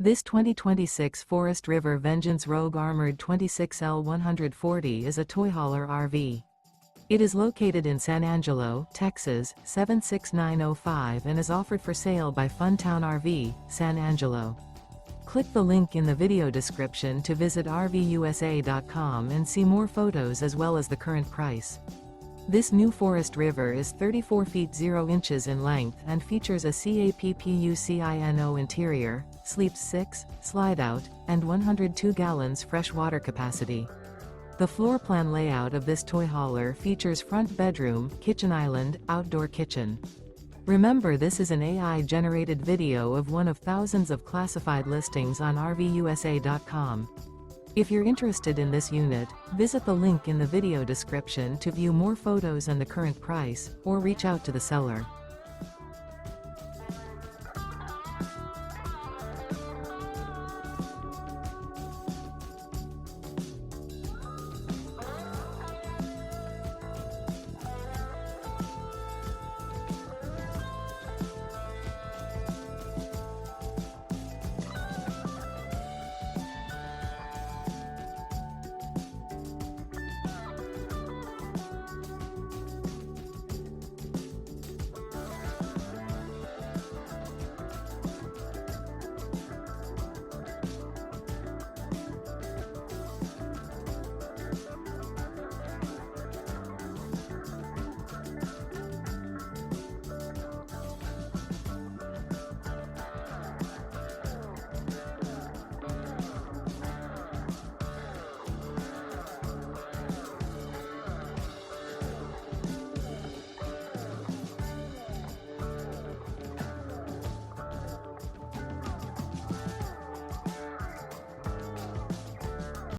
This 2026 Forest River Vengeance Rogue Armored 26L140 is a toy hauler RV. It is located in San Angelo, Texas, 76905 and is offered for sale by Funtown RV, San Angelo. Click the link in the video description to visit RVUSA.com and see more photos as well as the current price. This new Forest River is 34 feet 0 inches in length and features a CAPPUCINO interior, sleeps 6, slide-out, and 102 gallons fresh water capacity. The floor plan layout of this toy hauler features front bedroom, kitchen island, outdoor kitchen. Remember, this is an AI-generated video of one of thousands of classified listings on RVUSA.com. If you're interested in this unit, visit the link in the video description to view more photos and the current price, or reach out to the seller.